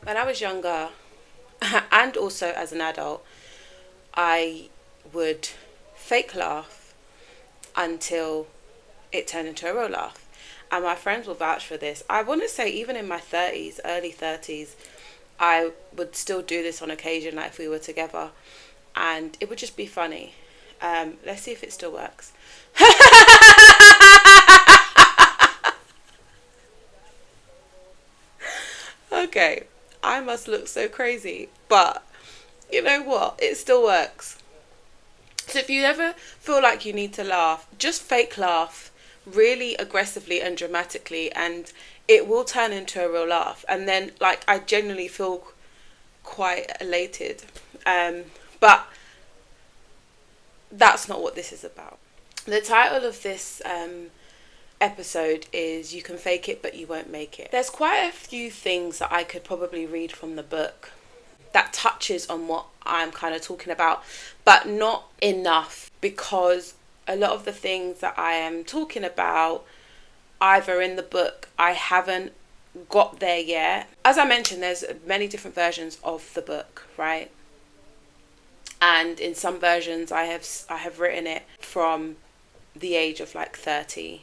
when I was younger, and also as an adult, I would fake laugh until it turned into a real laugh. And my friends will vouch for this. I want to say even in my 30s, early 30s, I would still do this on occasion, like if we were together. And it would just be funny. Let's see if it still works. Okay, I must look so crazy. But you know what? It still works. So if you ever feel like you need to laugh, just fake laugh really aggressively and dramatically, and it will turn into a real laugh. And then, like, I genuinely feel quite elated. But that's not what this is about. The title of this episode is You Can Fake It But You Won't Make It. There's quite a few things that I could probably read from the book that touches on what I'm kind of talking about, but not enough, because a lot of the things that I am talking about, either in the book, I haven't got there yet. As I mentioned, there's many different versions of the book, right? And in some versions I have written it from the age of like 30.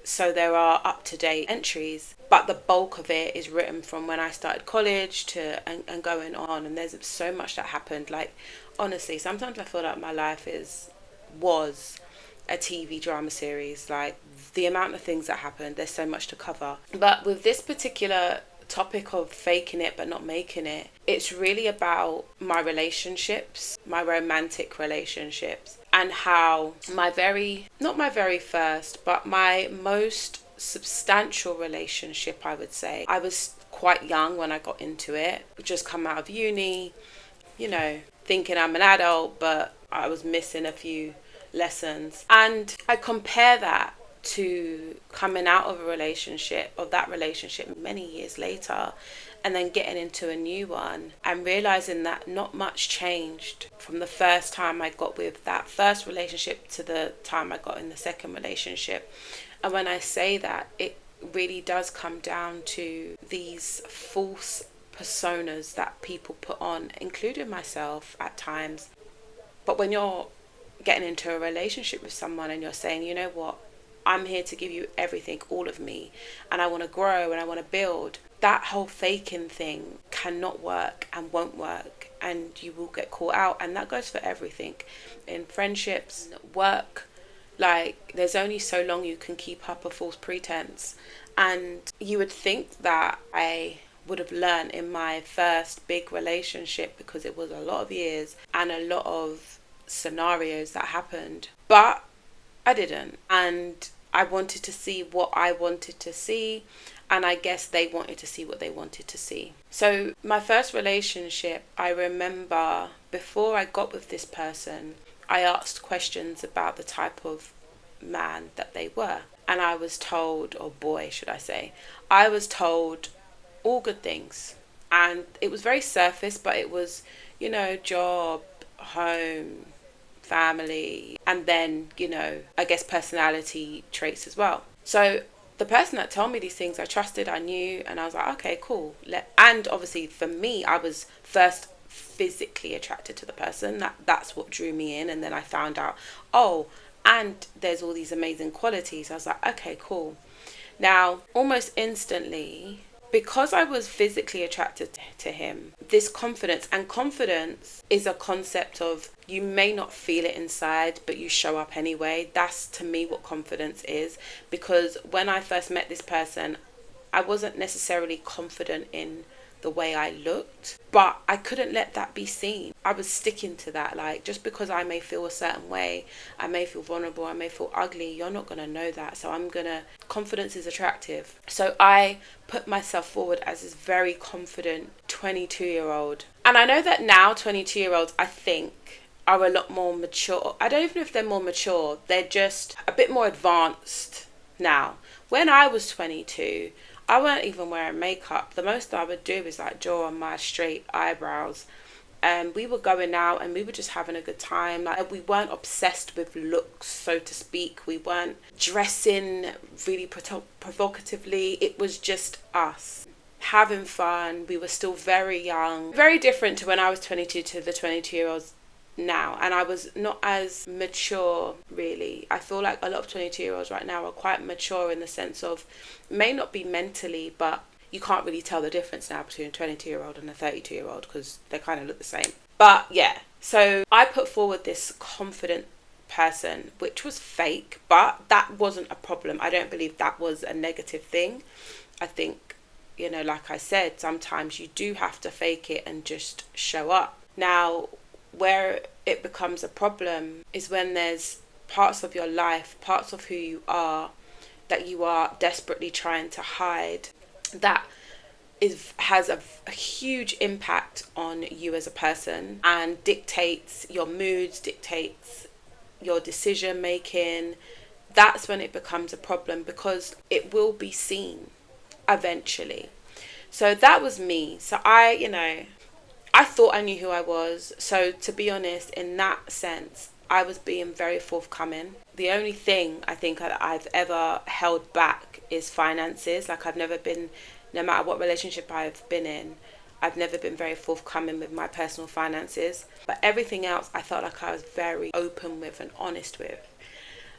So there are up-to-date entries, but the bulk of it is written from when I started college to and going on. And there's so much that happened. Like, honestly, sometimes I feel like my life was a TV drama series. Like, the amount of things that happened, there's so much to cover. But with this particular topic of faking it but not making it, it's really about my relationships, my romantic relationships, and how not my very first, but my most substantial relationship, I would say. I was quite young when I got into it, just come out of uni, thinking I'm an adult, but I was missing a few lessons. And I compare that to coming out of that relationship many years later, and then getting into a new one and realizing that not much changed from the first time I got with that first relationship to the time I got in the second relationship. And when I say that, it really does come down to these false personas that people put on, including myself at times. But when you're getting into a relationship with someone and you're saying, you know what, I'm here to give you everything, all of me, and I want to grow and I want to build, that whole faking thing cannot work and won't work, and you will get caught out. And that goes for everything, in friendships, work. Like, there's only so long you can keep up a false pretense. And you would think that I would have learned in my first big relationship, because it was a lot of years and a lot of scenarios that happened, but I didn't. And I wanted to see what I wanted to see, and I guess they wanted to see what they wanted to see. So my first relationship, I remember before I got with this person, I asked questions about the type of man that they were. And I was told, or boy should I say, I was told all good things. And it was very surface, but it was, job, home, family, and then, I guess personality traits as well. So the person that told me these things, I trusted, I knew, and I was like, okay, cool. And obviously for me, I was first physically attracted to the person. That's what drew me in. And then I found out, and there's all these amazing qualities. I was like, okay, cool. Now, almost instantly, because I was physically attracted to him, this confidence is a concept of, you may not feel it inside, but you show up anyway. That's, to me, what confidence is. Because when I first met this person, I wasn't necessarily confident in the way I looked, but I couldn't let that be seen. I was sticking to that. Like, just because I may feel a certain way, I may feel vulnerable, I may feel ugly, you're not going to know that. So confidence is attractive. So I put myself forward as this very confident 22-year-old. And I know that now 22-year-olds, I think, are a lot more mature. I don't even know if they're more mature. They're just a bit more advanced now. When I was 22, I weren't even wearing makeup. The most I would do is like draw on my straight eyebrows. And we were going out and we were just having a good time. Like, we weren't obsessed with looks, so to speak. We weren't dressing really provocatively. It was just us having fun. We were still very young. Very different to when I was 22 to the 22-year-olds now. And I was not as mature, really. I feel like a lot of 22-year-olds right now are quite mature in the sense of, may not be mentally, but you can't really tell the difference now between a 22-year-old and a 32-year-old because they kind of look the same. But yeah, so I put forward this confident person, which was fake, but that wasn't a problem. I don't believe that was a negative thing. I think, like I said, sometimes you do have to fake it and just show up. Now, where it becomes a problem is when there's parts of your life, parts of who you are, that you are desperately trying to hide, that has a huge impact on you as a person and dictates your moods, dictates your decision making. That's when it becomes a problem because it will be seen eventually. So that was me. So I thought I knew who I was. So to be honest, in that sense, I was being very forthcoming. The only thing I think that I've ever held back is finances. Like I've never been, no matter what relationship I've been in, I've never been very forthcoming with my personal finances. But everything else I felt like I was very open with and honest with.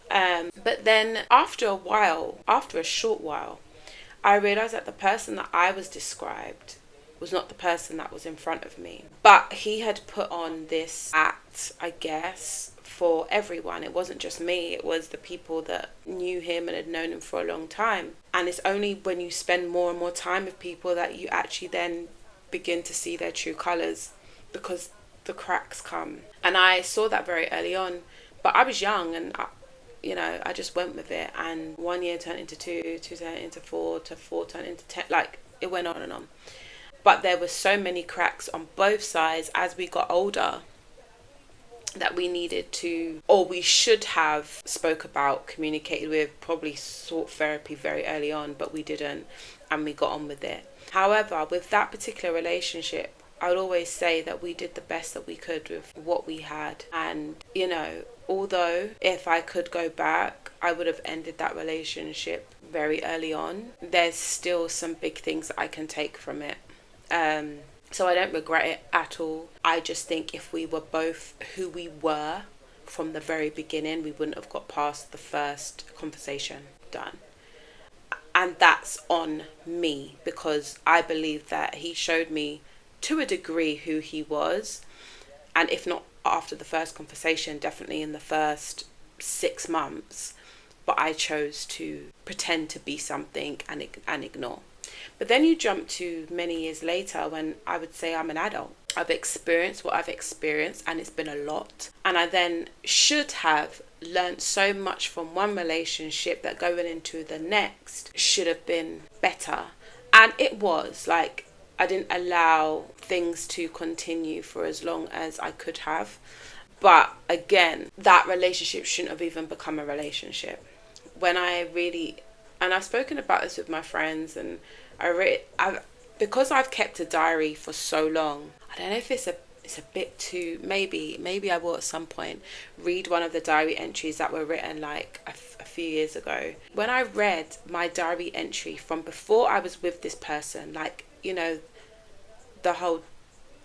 But then after a short while, I realised that the person that I was described was not the person that was in front of me. But he had put on this act, I guess, for everyone. It wasn't just me, it was the people that knew him and had known him for a long time. And it's only when you spend more and more time with people that you actually then begin to see their true colours, because the cracks come. And I saw that very early on, but I was young and I just went with it. And 1 year turned into 2, 2 turned into 4, to 4 turned into 10, like it went on and on. But there were so many cracks on both sides as we got older that we needed to, or we should have spoke about, communicated with, probably sought therapy very early on, but we didn't, and we got on with it. However, with that particular relationship, I would always say that we did the best that we could with what we had. And, although if I could go back, I would have ended that relationship very early on, there's still some big things that I can take from it. So I don't regret it at all. I just think if we were both who we were from the very beginning, we wouldn't have got past the first conversation done. And that's on me, because I believe that he showed me to a degree who he was. And if not after the first conversation, definitely in the first 6 months. But I chose to pretend to be something and ignore. But then you jump to many years later when I would say I'm an adult. I've experienced what I've experienced, and it's been a lot. And I then should have learned so much from one relationship that going into the next should have been better. And it was. Like, I didn't allow things to continue for as long as I could have. But again, that relationship shouldn't have even become a relationship. And I've spoken about this with my friends, and because I've kept a diary for so long, I don't know if it's a bit too, maybe I will at some point read one of the diary entries that were written like a few years ago. When I read my diary entry from before I was with this person, like, the whole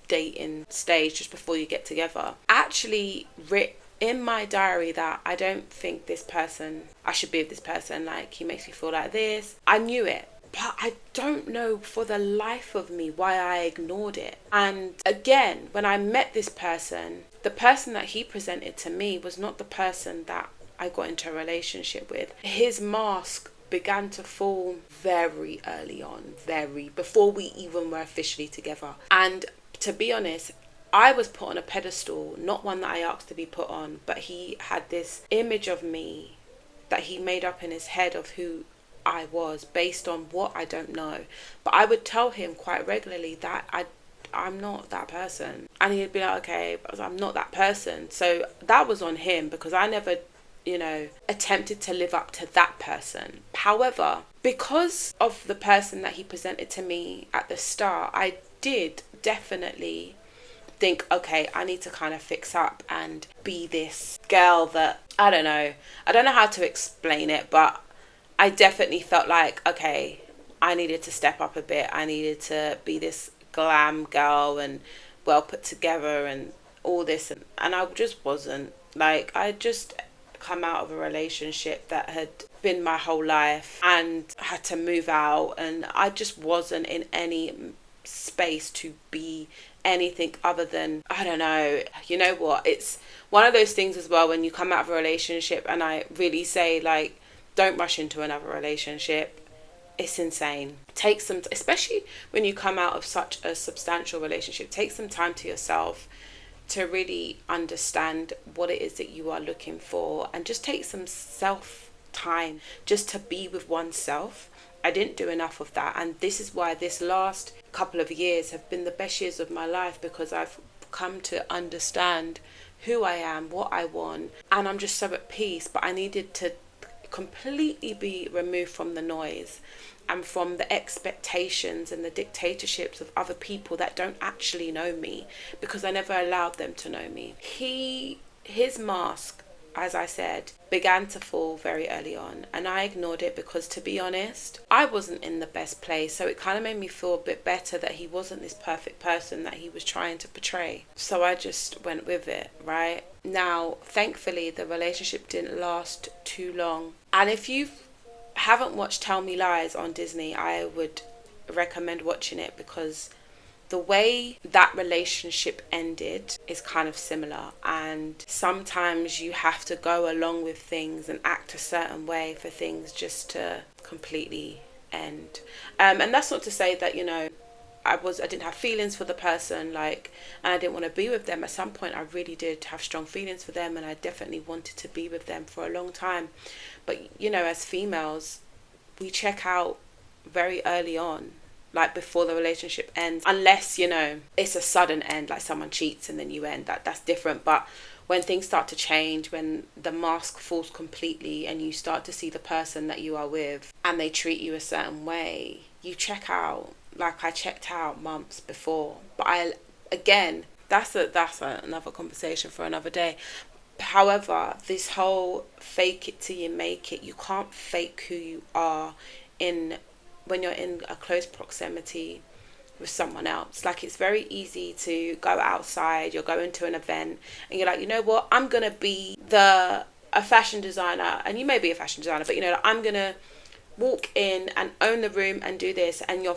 dating stage just before you get together, actually writ in my diary that I don't think I should be with this person, like he makes me feel like this. I knew it, but I don't know for the life of me why I ignored it. And again, when I met this person, the person that he presented to me was not the person that I got into a relationship with. His mask began to fall very early on, before we even were officially together. And to be honest, I was put on a pedestal, not one that I asked to be put on, but he had this image of me that he made up in his head of who I was based on what I don't know. But I would tell him quite regularly that I'm not that person. And he'd be like, okay, but I'm not that person. So that was on him, because I never, attempted to live up to that person. However, because of the person that he presented to me at the start, I did definitely think, okay, I need to kind of fix up and be this girl that, I don't know how to explain it, but I definitely felt like, okay, I needed to step up a bit. I needed to be this glam girl and well put together and all this. And I just wasn't. Like, I just come out of a relationship that had been my whole life and had to move out. And I just wasn't in any space to be anything other than, I don't know, you know what, it's one of those things as well when you come out of a relationship, and I really say, like, don't rush into another relationship. It's insane. Take some, especially when you come out of such a substantial relationship, take some time to yourself to really understand what it is that you are looking for, and just take some self time just to be with oneself. I didn't do enough of that, and this is why this last couple of years have been the best years of my life, because I've come to understand who I am, what I want, and I'm just so at peace. But I needed to completely be removed from the noise and from the expectations and the dictatorships of other people that don't actually know me, because I never allowed them to know me. His mask, as I said, began to fall very early on, and I ignored it because, to be honest, I wasn't in the best place. So it kind of made me feel a bit better that he wasn't this perfect person that he was trying to portray. So I just went with it, right? Now, thankfully, the relationship didn't last too long. And if you haven't watched Tell Me Lies on Disney, I would recommend watching it, because the way that relationship ended is kind of similar, and sometimes you have to go along with things and act a certain way for things just to completely end. And that's not to say that, you know, I didn't have feelings for the person, like, and I didn't want to be with them. At some point I really did have strong feelings for them, and I definitely wanted to be with them for a long time. But, you know, as females, we check out very early on, like before the relationship ends, unless, you know, it's a sudden end, like someone cheats and then you end. That's different. But when things start to change, when the mask falls completely and you start to see the person that you are with and they treat you a certain way, you check out. Like, I checked out months before. But that's another conversation for another day. However, this whole fake it till you make it, you can't fake who you are when you're in a close proximity with someone else. Like, it's very easy to go outside, you're going to an event and you're like, you know what, I'm gonna be a fashion designer, and you may be a fashion designer, but, you know, like, I'm gonna walk in and own the room and do this, and you're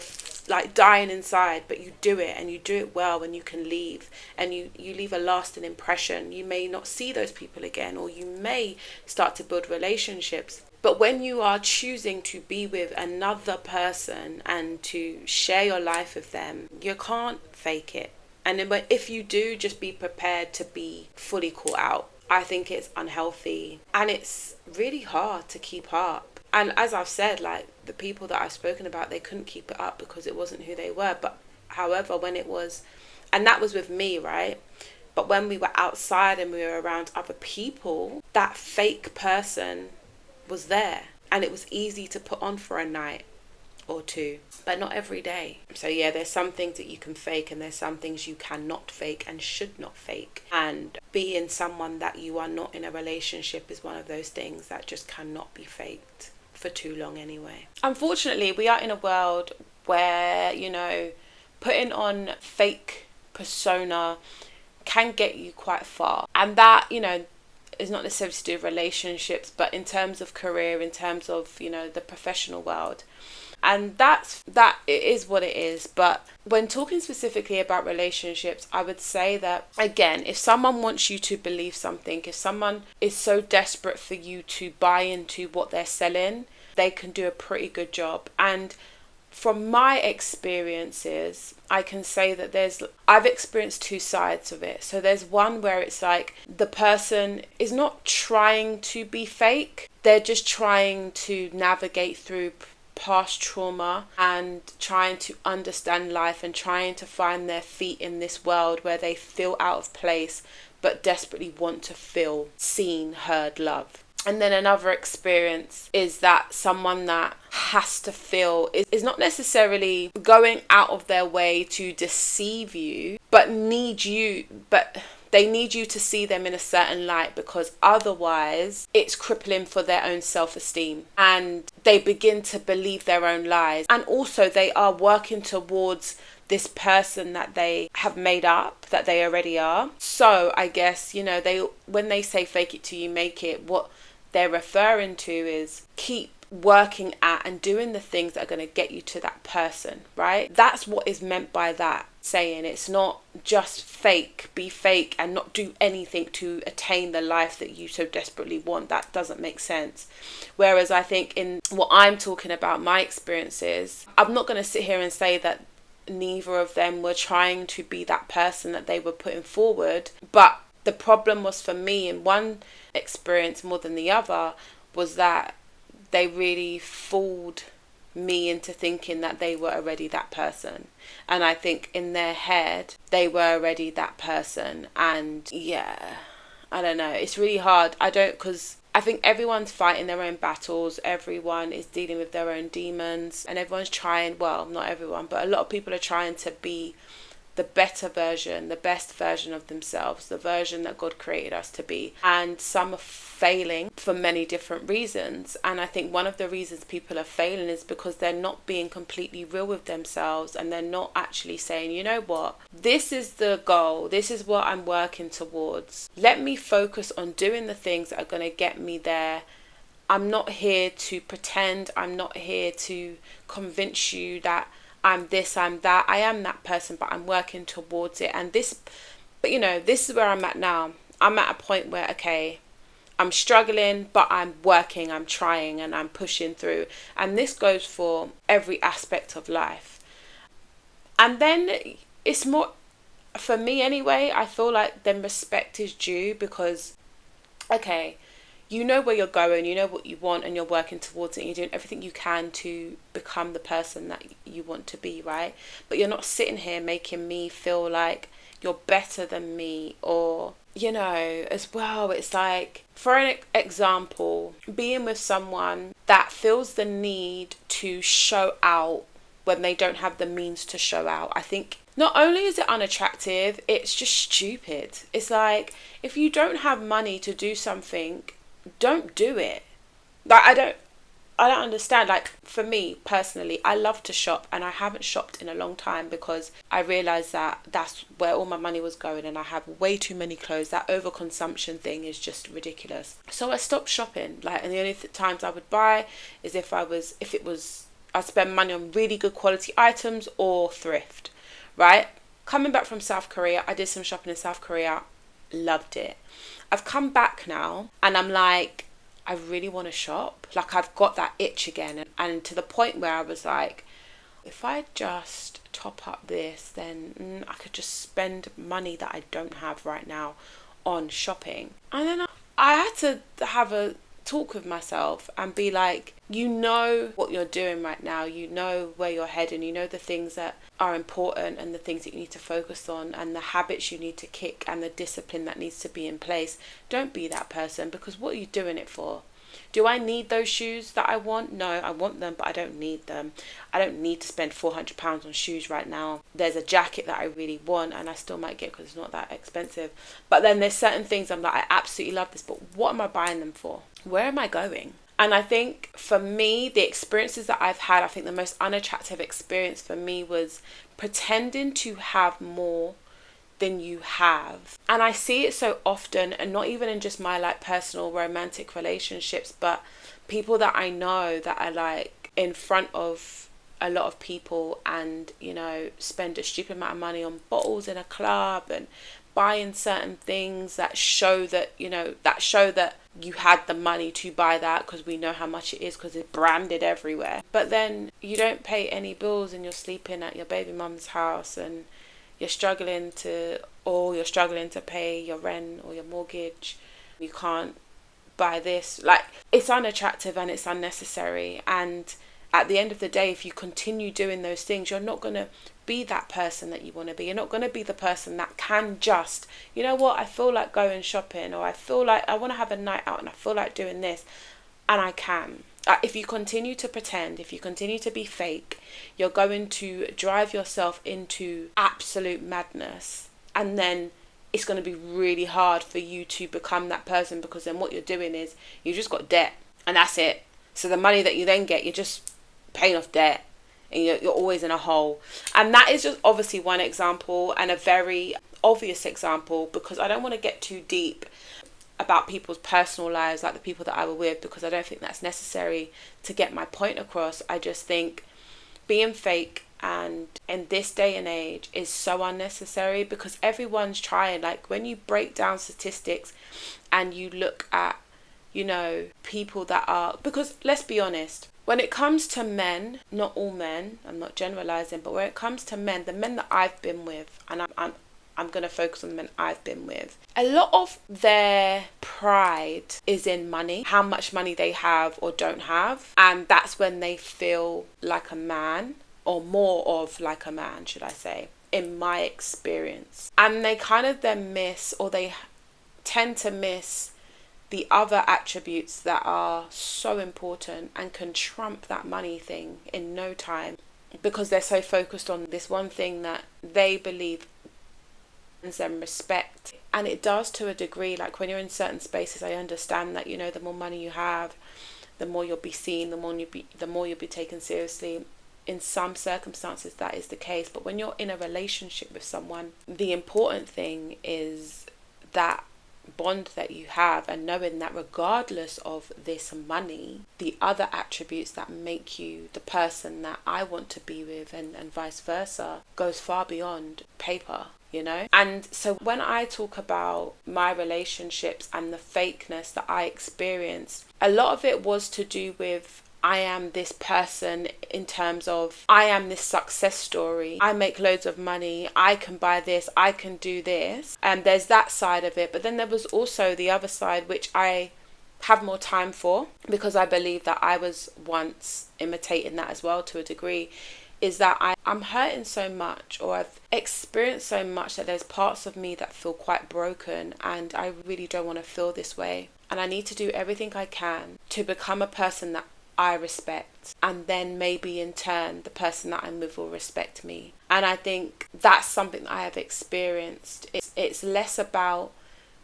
like dying inside, but you do it, and you do it well, and you can leave, and you leave a lasting impression. You may not see those people again, or you may start to build relationships. But when you are choosing to be with another person and to share your life with them, you can't fake it. And then if you do, just be prepared to be fully caught out. I think it's unhealthy, and it's really hard to keep up. And as I've said, like, the people that I've spoken about, they couldn't keep it up because it wasn't who they were. But however, when it was, and that was with me, right? But when we were outside and we were around other people, that fake person was there, and it was easy to put on for a night or two, but not every day. So yeah, there's some things that you can fake, and there's some things you cannot fake and should not fake. And being someone that you are not in a relationship is one of those things that just cannot be faked for too long anyway. Unfortunately, we are in a world where, you know, putting on fake persona can get you quite far, and that, you know, is not necessarily to do with relationships, but in terms of career, in terms of, you know, the professional world. And that it is what it is. But when talking specifically about relationships, I would say that, again, if someone wants you to believe something, if someone is so desperate for you to buy into what they're selling, they can do a pretty good job. And from my experiences, I can say that I've experienced two sides of it. So there's one where it's like the person is not trying to be fake. They're just trying to navigate through past trauma and trying to understand life and trying to find their feet in this world where they feel out of place but desperately want to feel seen, heard, loved. And then another experience is that someone that has to feel is not necessarily going out of their way to deceive you, but need you, but They need you to see them in a certain light, because otherwise it's crippling for their own self-esteem, and they begin to believe their own lies. And also they are working towards this person that they have made up, that they already are. So I guess, when they say fake it till you make it, what they're referring to is keep working at and doing the things that are going to get you to that person, right? That's what is meant by that saying. It's not just be fake and not do anything to attain the life that you so desperately want. That doesn't make sense. Whereas I think in what I'm talking about, my experiences, I'm not going to sit here and say that neither of them were trying to be that person that they were putting forward, but the problem was, for me, in one experience more than the other, was that they really fooled me into thinking that they were already that person. And I think in their head, they were already that person. And yeah, I don't know. It's really hard. Because I think everyone's fighting their own battles. Everyone is dealing with their own demons. And everyone's trying, well, not everyone, but a lot of people are trying to be the better version, the best version of themselves, the version that God created us to be. And some are failing for many different reasons. And I think one of the reasons people are failing is because they're not being completely real with themselves, and they're not actually saying, you know what, this is the goal, this is what I'm working towards. Let me focus on doing the things that are going to get me there. I'm not here to pretend. I'm not here to convince you that I'm this, I'm that. I am that person, but I'm working towards it. And this is where I'm at now. I'm at a point where, okay, I'm struggling, but I'm working, I'm trying, and I'm pushing through. And this goes for every aspect of life. And then it's more, for me anyway, I feel like then respect is due, because, okay, you know where you're going, you know what you want, and you're working towards it, and you're doing everything you can to become the person that you want to be, right? But you're not sitting here making me feel like you're better than me, or, as well, it's like, for an example, being with someone that feels the need to show out when they don't have the means to show out. I think not only is it unattractive, it's just stupid. It's like, if you don't have money to do something, don't do it. Like, I don't understand. Like, for me personally, I love to shop, and I haven't shopped in a long time because I realized that that's where all my money was going, and I have way too many clothes. That overconsumption thing is just ridiculous. So I stopped shopping. Like, and the only times I would buy is if I'd spend money on really good quality items or thrift, right? Coming back from South Korea, I did some shopping in South Korea, loved it. I've come back now, and I'm like, I really want to shop. Like, I've got that itch again. And to the point where I was like, if I just top up this, then I could just spend money that I don't have right now on shopping. And then I had to have a talk with myself and be like, you know what you're doing right now, you know where you're heading, you know the things that are important and the things that you need to focus on and the habits you need to kick and the discipline that needs to be in place. Don't be that person, because what are you doing it for? Do I need those shoes that I want? No, I want them, but I don't need them. I don't need to spend £400 on shoes right now. There's a jacket that I really want, and I still might get because it's not that expensive. But then there's certain things I'm like, I absolutely love this, but what am I buying them for? Where am I going? And I think for me, the experiences that I've had, I think the most unattractive experience for me was pretending to have more than you have. And I see it so often, and not even in just my like personal romantic relationships, but people that I know that are like in front of a lot of people and, you know, spend a stupid amount of money on bottles in a club and buying certain things that show that, you know, that you had the money to buy that, because we know how much it is because it's branded everywhere. But then you don't pay any bills and you're sleeping at your baby mum's house, and you're struggling to pay your rent or your mortgage. You can't buy this. Like, it's unattractive and it's unnecessary. And at the end of the day, if you continue doing those things, you're not going to be that person that you want to be. You're not going to be the person that can just, you know what, I feel like going shopping, or I feel like I want to have a night out and I feel like doing this, and I can. If you continue to pretend, if you continue to be fake, you're going to drive yourself into absolute madness. And then it's going to be really hard for you to become that person, because then what you're doing is you just got debt and that's it. So the money that you then get, you're just paying off debt, and you're always in a hole. And that is just obviously one example, and a very obvious example, because I don't want to get too deep about people's personal lives, like the people that I were with, because I don't think that's necessary to get my point across. I just think being fake and in this day and age is so unnecessary, because everyone's trying. Like, when you break down statistics and you look at, you know, people that are, because let's be honest, when it comes to men, not all men, I'm not generalizing, but when it comes to men, the men that I've been with, and I'm going to focus on the men I've been with, a lot of their pride is in money, how much money they have or don't have. And that's when they feel like a man, or more of like a man, should I say, in my experience. And they kind of then miss, or they tend to miss, the other attributes that are so important and can trump that money thing in no time, because they're so focused on this one thing that they believe earns them respect. And it does to a degree. Like, when you're in certain spaces, I understand that, you know, the more money you have, the more you'll be seen, the more you'll be taken seriously. In some circumstances that is the case, but when you're in a relationship with someone, the important thing is that bond that you have, and knowing that regardless of this money, the other attributes that make you the person that I want to be with, and vice versa, goes far beyond paper, you know. And so when I talk about my relationships and the fakeness that I experienced, a lot of it was to do with, I am this person in terms of, I am this success story. I make loads of money. I can buy this. I can do this. And there's that side of it. But then there was also the other side, which I have more time for, because I believe that I was once imitating that as well to a degree, is that I'm hurting so much, or I've experienced so much, that there's parts of me that feel quite broken, and I really don't want to feel this way. And I need to do everything I can to become a person that I respect, and then maybe in turn the person that I'm with will respect me. And I think that's something that I have experienced. It's less about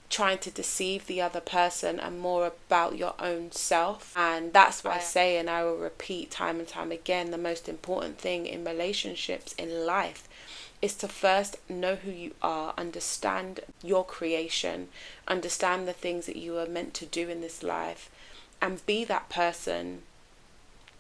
trying to deceive the other person and more about your own self. And that's what I say, and I will repeat time and time again, the most important thing in relationships, in life, is to first know who you are, understand your creation, understand the things that you are meant to do in this life, and be that person,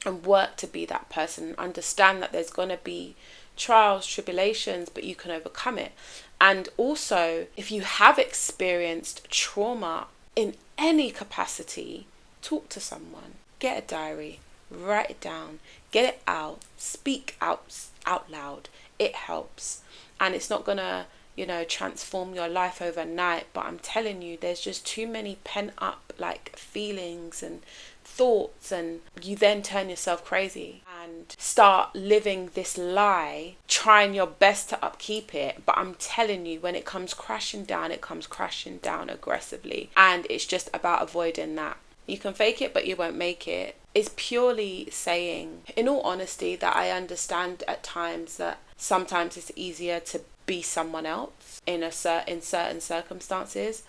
and work to be that person. Understand that there's going to be trials, tribulations, but you can overcome it. And also, if you have experienced trauma in any capacity, talk to someone, get a diary, write it down, get it out, speak out loud. It helps. And it's not going to, you know, transform your life overnight, but I'm telling you, there's just too many pent up like feelings and thoughts, and you then turn yourself crazy and start living this lie, trying your best to upkeep it. But I'm telling you, when it comes crashing down, it comes crashing down aggressively, and it's just about avoiding that. You can fake it, but you won't make it. It's purely saying, in all honesty, that I understand at times that sometimes it's easier to be someone else in certain circumstances,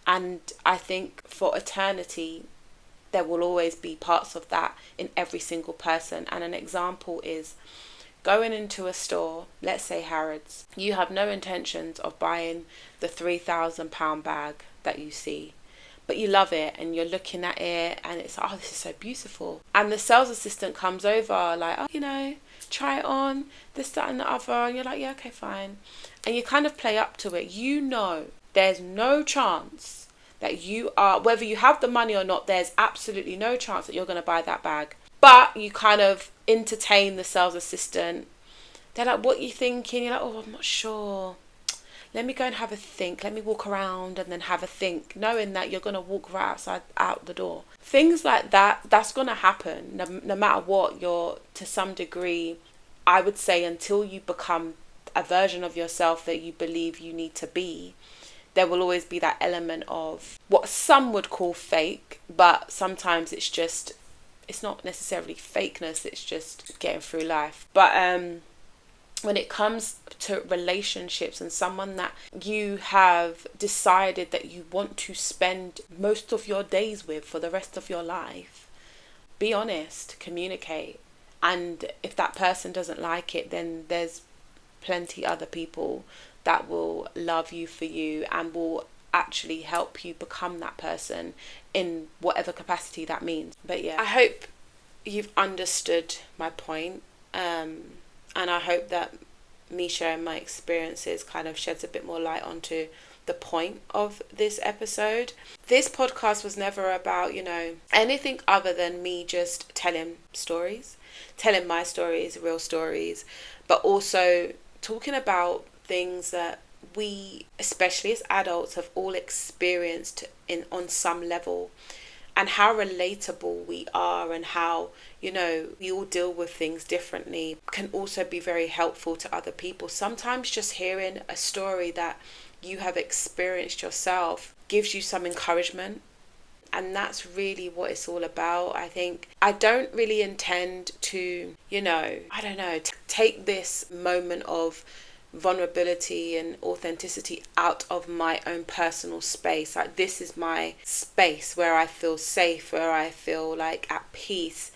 and I think for eternity there will always be parts of that in every single person. And an example is going into a store, let's say Harrods. You have no intentions of buying the £3,000 bag that you see, but you love it and you're looking at it and it's, oh, this is so beautiful. And the sales assistant comes over like, oh, you know, try it on, this, that and the other. And you're like, yeah, okay, fine. And you kind of play up to it. You know, there's no chance that you are, whether you have the money or not, there's absolutely no chance that you're going to buy that bag. But you kind of entertain the sales assistant. They're like, what are you thinking? You're like, oh, I'm not sure. Let me go and have a think. Let me walk around and then have a think, knowing that you're going to walk right out the door. Things like that, that's going to happen no matter what. You're, to some degree, I would say, until you become a version of yourself that you believe you need to be, there will always be that element of what some would call fake, but sometimes it's not necessarily fakeness, it's just getting through life. But when it comes to relationships and someone that you have decided that you want to spend most of your days with for the rest of your life, be honest, communicate. And if that person doesn't like it, then there's plenty other people that will love you for you and will actually help you become that person in whatever capacity that means. But yeah, I hope you've understood my point. And I hope that me sharing my experiences kind of sheds a bit more light onto the point of this episode. This podcast was never about, anything other than me just telling my stories, real stories, but also talking about things that we, especially as adults, have all experienced on some level, and how relatable we are, and how, we all deal with things differently can also be very helpful to other people. Sometimes just hearing a story that you have experienced yourself gives you some encouragement. And that's really what it's all about. I think I don't really intend to, take this moment of vulnerability and authenticity out of my own personal space. Like, this is my space where I feel safe, where I feel like at peace.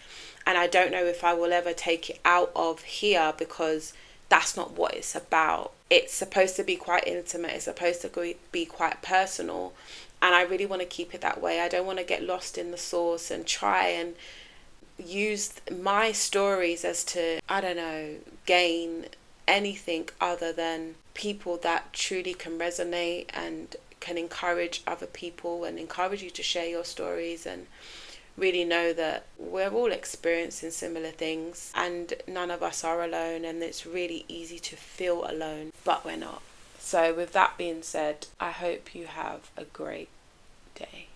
And I don't know if I will ever take it out of here, because that's not what it's about. It's supposed to be quite intimate. It's supposed to be quite personal. And I really want to keep it that way. I don't want to get lost in the sauce and try and use my stories as to, gain anything other than people that truly can resonate and can encourage other people and encourage you to share your stories, and really know that we're all experiencing similar things and none of us are alone, and it's really easy to feel alone, but we're not. So with that being said, I hope you have a great day.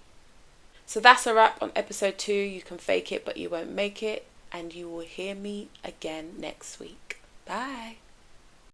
So that's a wrap on episode 2. You can fake it but you won't make it, and you will hear me again next week. Bye.